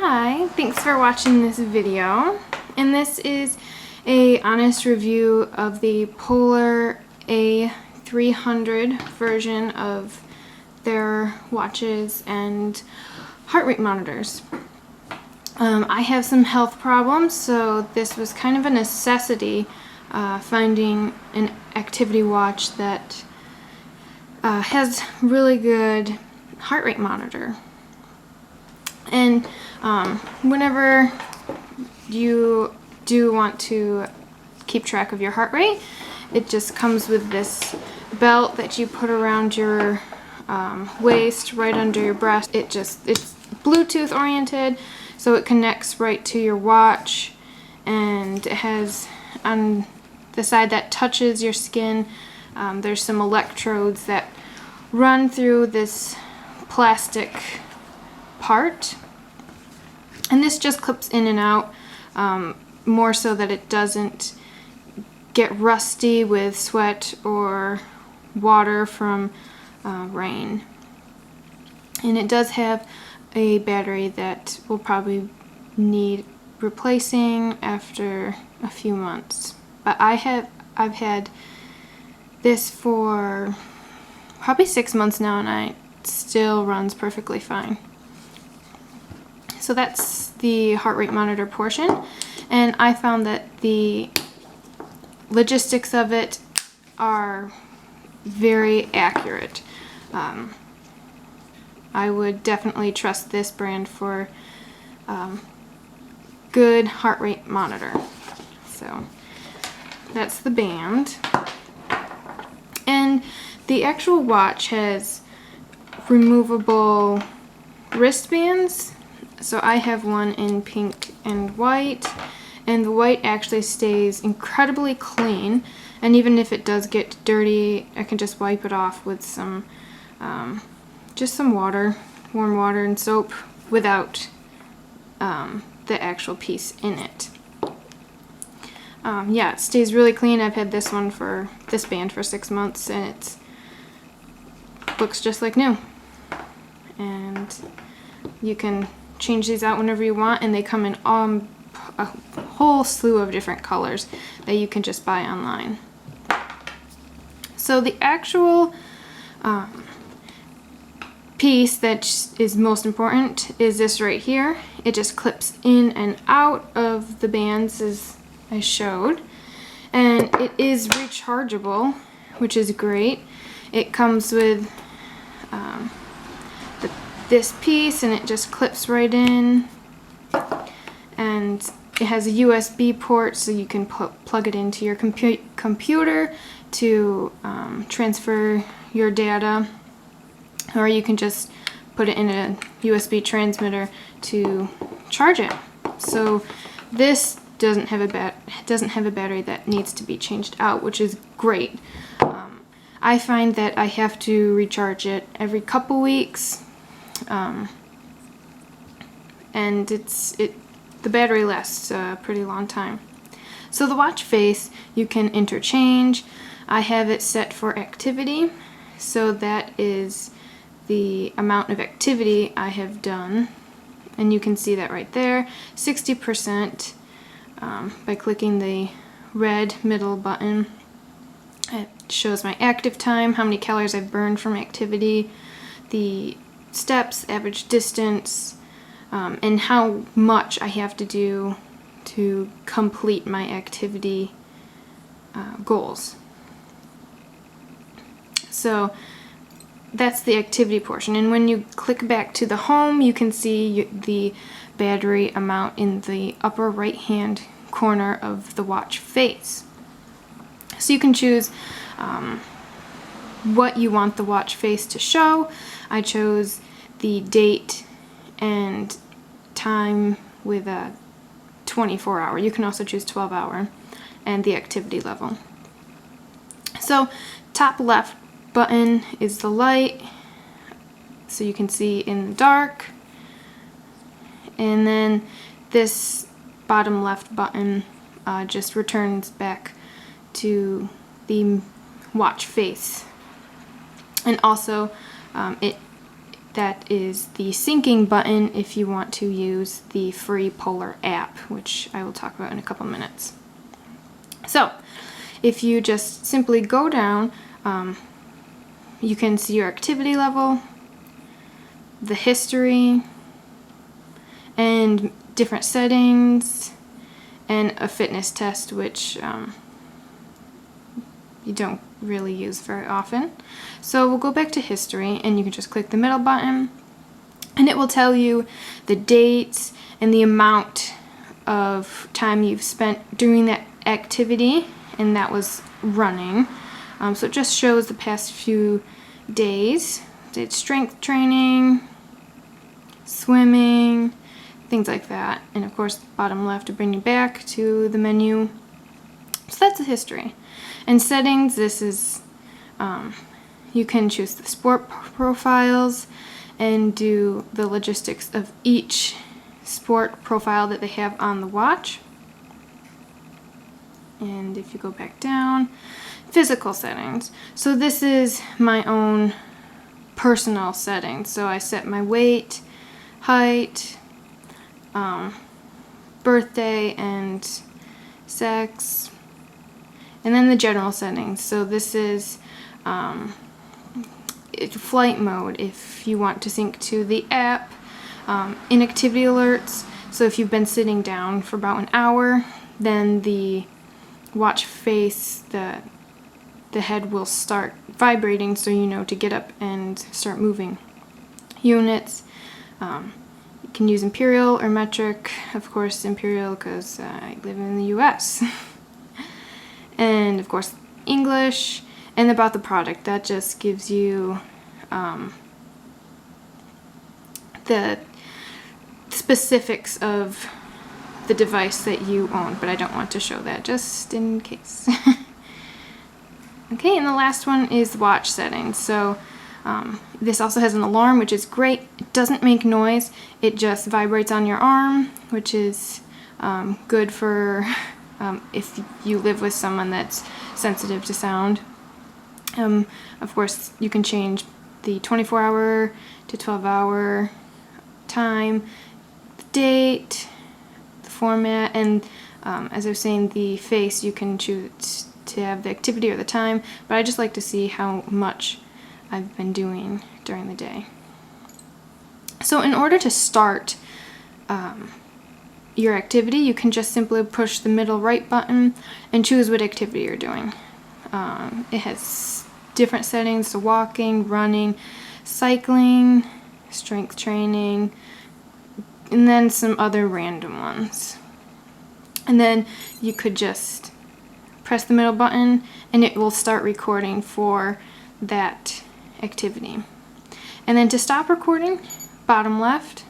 Hi, thanks for watching this video. And this is a honest review of the Polar A300 version of their watches and heart rate monitors. I have some health problems, so this was kind of a necessity, finding an activity watch that has really good heart rate monitor. And whenever you do want to keep track of your heart rate, it just comes with this belt that you put around your waist, right under your breast. It's Bluetooth oriented, so it connects right to your watch, and it has on the side that touches your skin, there's some electrodes that run through this plastic part, and this just clips in and out, more so that it doesn't get rusty with sweat or water from rain. And it does have a battery that will probably need replacing after a few months, but I've had this for probably 6 months now, and it still runs perfectly fine. So that's the heart rate monitor portion, and I found that the logistics of it are very accurate. I would definitely trust this brand for good heart rate monitor. So that's the band. And the actual watch has removable wristbands. So I have one in pink and white, and the white actually stays incredibly clean, and even if it does get dirty, I can just wipe it off with some just some water, warm water and soap, without the actual piece in it. Yeah, it stays really clean. I've had this band for 6 months, and it looks just like new. And you can change these out whenever you want, and they come in a whole slew of different colors that you can just buy online. So the actual piece that is most important is this right here. It just clips in and out of the bands as I showed, and it is rechargeable, which is great. It comes with this piece, and it just clips right in, and it has a USB port, so you can plug it into your computer to transfer your data, or you can just put it in a USB transmitter to charge it. So this doesn't have a battery that needs to be changed out, which is great. I find that I have to recharge it every couple weeks, and the battery lasts a pretty long time. So the watch face you can interchange. I have it set for activity, so that is the amount of activity I have done, and you can see that right there, 60%, by clicking the red middle button. It shows my active time, how many calories I've burned from activity, the steps, average distance, and how much I have to do to complete my activity goals. So that's the activity portion, and when you click back to the home, you can see the battery amount in the upper right hand corner of the watch face. So you can choose what you want the watch face to show. I chose the date and time with a 24-hour. You can also choose 12-hour, and the activity level. So top left button is the light, so you can see in the dark, and then this bottom left button just returns back to the watch face. And also that is the syncing button if you want to use the free Polar app, which I will talk about in a couple minutes. So if you just simply go down, you can see your activity level, the history, and different settings, and a fitness test, which you don't really use very often. So we'll go back to history, and you can just click the middle button, and it will tell you the dates and the amount of time you've spent doing that activity, and that was running. So it just shows the past few days. Did strength training, swimming, things like that. And of course, bottom left to bring you back to the menu. So that's the history. And settings, this is, you can choose the sport profiles and do the logistics of each sport profile that they have on the watch. And if you go back down, physical settings. So this is my own personal settings. So I set my weight, height, birthday, and sex, and then the general settings. So this is flight mode if you want to sync to the app, inactivity alerts. So if you've been sitting down for about an hour, then the watch face, the head will start vibrating, so you know to get up and start moving. Units, you can use imperial or metric. Of course imperial because I live in the US. And of course English, and about the product, that just gives you the specifics of the device that you own, but I don't want to show that just in case. Okay, and the last one is watch settings. So this also has an alarm, which is great. It doesn't make noise, it just vibrates on your arm, which is good for if you live with someone that's sensitive to sound. Of course, you can change the 24-hour to 12-hour time, the date, the format, and as I was saying, the face, you can choose to have the activity or the time, but I just like to see how much I've been doing during the day. So in order to start your activity, you can just simply push the middle right button and choose what activity you're doing. It has different settings, so walking, running, cycling, strength training, and then some other random ones. And then you could just press the middle button and it will start recording for that activity. And then to stop recording, bottom left,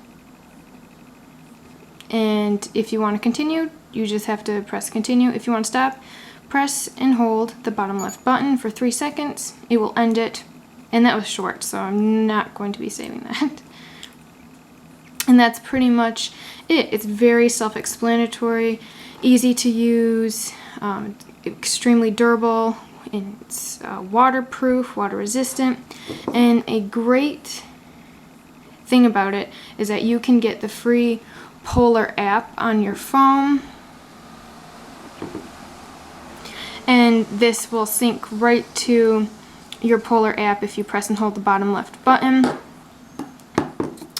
and if you want to continue, you just have to press continue. If you want to stop, press and hold the bottom left button for 3 seconds. It will end it, and that was short, so I'm not going to be saving that. And that's pretty much it. It's very self-explanatory, easy to use, extremely durable, and it's waterproof, water resistant, and a great thing about it is that you can get the free Polar app on your phone, and this will sync right to your Polar app if you press and hold the bottom left button.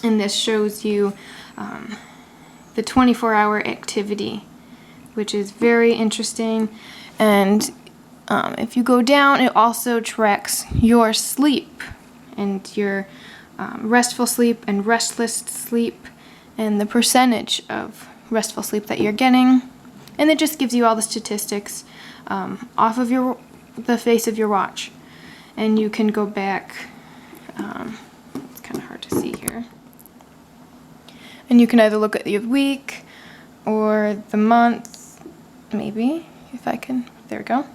And this shows you the 24-hour activity, which is very interesting. And if you go down, it also tracks your sleep and your restful sleep and restless sleep and the percentage of restful sleep that you're getting. And it just gives you all the statistics off of the face of your watch. And you can go back, it's kind of hard to see here. And you can either look at the week or the month, maybe, if I can, there we go.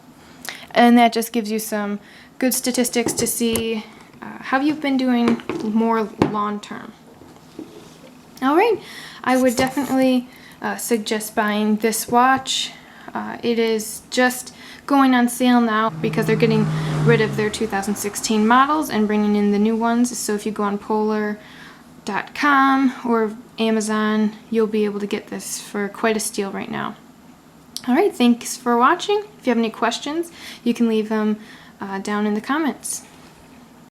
And that just gives you some good statistics to see how you've been doing more long term. All right, I would definitely suggest buying this watch. It is just going on sale now because they're getting rid of their 2016 models and bringing in the new ones. So if you go on polar.com or Amazon, you'll be able to get this for quite a steal right now. Alright, thanks for watching. If you have any questions, you can leave them down in the comments.